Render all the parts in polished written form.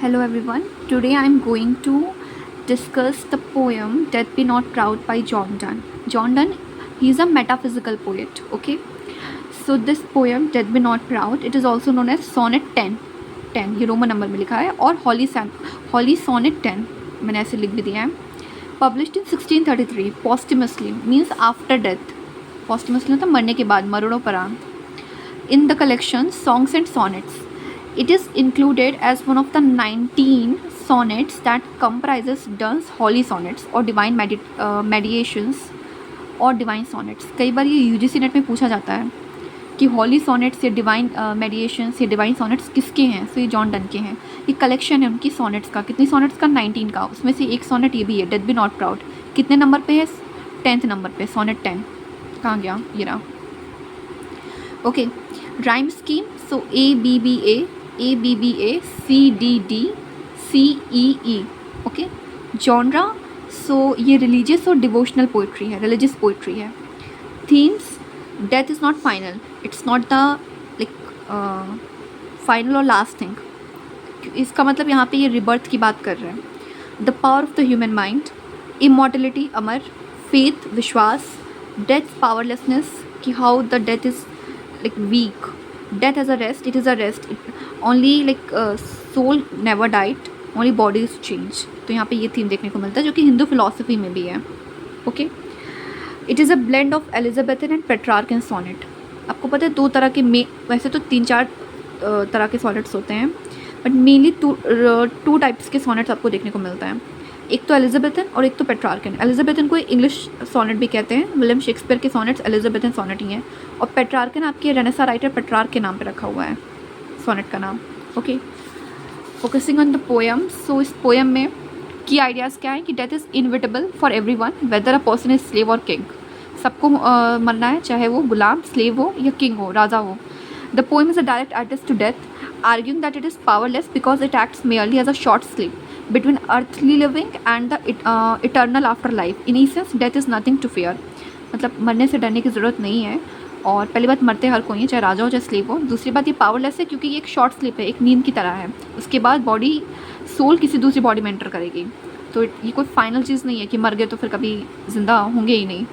Hello everyone. Today I am going to discuss the poem Death Be Not Proud by John Donne. John Donne, he is a metaphysical poet. Okay. So this poem Death Be Not Proud, it is also known as Sonnet 10. 10 ये Roman number में लिखा है और हॉली Sonnet 10 मैंने ऐसे लिख भी दिया है. Published in 1633 posthumously means after death. Posthumously मतलब मरने के बाद, मरणोपरांत. In the collection Songs and Sonnets. It is included as one of the 19 sonnets that comprises Donne's holy sonnets or divine meditations और डिवाइन सॉनेट्स. कई बार ये UGC net में पूछा जाता है कि हॉली सॉनेट्स या डिवाइन मेडिएशंस या डिवाइन सॉनेट्स किसके हैं. तो ये जॉन डन के हैं. ये कलेक्शन है उनकी सॉनेट्स का. कितनी सॉनेट्स का? 19 का. उसमें से एक सॉनेट ये भी है, डेथ बी नॉट प्राउड. कितने नंबर पे है? 10th नंबर पे. सॉनेट 10 कहाँ गया? ये रहा. Okay. Rhyme scheme. So ABBA CDD CEE. Okay. Genre. So ये रिलीजियस और डिवोशनल पोइट्री है, रिलीजियस पोइट्री है. Themes. Death is not final. It's not the like final और लास्ट थिंग. इसका मतलब यहाँ पे ये रिबर्थ की बात कर रहे हैं. The power of the human mind. Immortality, अमर. फेथ, विश्वास. डेथ, पावरलेसनेस, कि how the death is like weak. Death as a rest, it is a rest. Only like soul never died, only body is changed. तो यहाँ पे ये theme देखने को मिलता है जो कि हिंदू फिलॉसफी में भी है. Okay. It is a blend of Elizabethan and Petrarchan sonnet. आपको पता है दो तरह के वैसे तो 3-4 तरह के सोनेट्स होते हैं, बट मेनली टू टाइप्स के सोनेट्स आपको देखने को मिलता है. एक तो एलिजाबेथन और एक तो पेट्रार्कन. एलिजाबेथन को इंग्लिश सोनेट भी कहते हैं. विलियम शेक्सपियर के सोनेट्स एलिजाबेथन सोनेट ही हैं. और पेट्रार्कन आपके रेनेसा राइटर पेट्रार्क के नाम पे रखा हुआ है सोनेट का नाम. Okay. Focusing on the poem. So इस पोएम में की आइडियाज़ क्या है कि death is inevitable for everyone whether a person is slave और किंग. सबको मरना है, चाहे वो गुलाम, स्लेव हो या किंग हो, राजा हो. The poem is a direct address to death, arguing that it is powerless because it acts merely as a short sleep between earthly living and the eternal afterlife. In essence, death is nothing to fear. मतलब मरने से डरने की ज़रूरत नहीं है. और पहली बात, मरते हर कोई है, चाहे राजा हो चाहे स्लेव हो. दूसरी बात, ये पावरलेस है क्योंकि ये एक शॉर्ट स्लीप है, एक नींद की तरह है. उसके बाद बॉडी, सोल किसी दूसरी बॉडी में एंटर करेगी. तो ये कोई फाइनल चीज़ नहीं है कि मर गए तो फिर कभी ज़िंदा होंगे ही नहीं.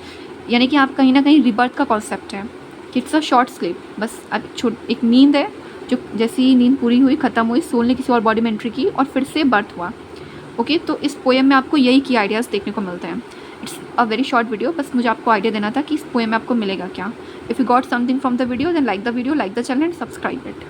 यानी कि आप कहीं ना कहीं रिबर्थ का कॉन्सेप्ट है कि इट्स अ शॉर्ट स्लीप. बस अब एक नींद है जो जैसे ही नींद पूरी हुई, ख़त्म हुई, सोल ने किसी और बॉडी में एंट्री की और फिर से बर्थ हुआ. ओके. तो इस पोएम में आपको यही की आइडियाज़ देखने को मिलते हैं. It's a very short video. बस मुझे आपको आइडिया देना था कि इस पोएम में आपको मिलेगा क्या. If you got something from the video then like the video, like the channel and subscribe it.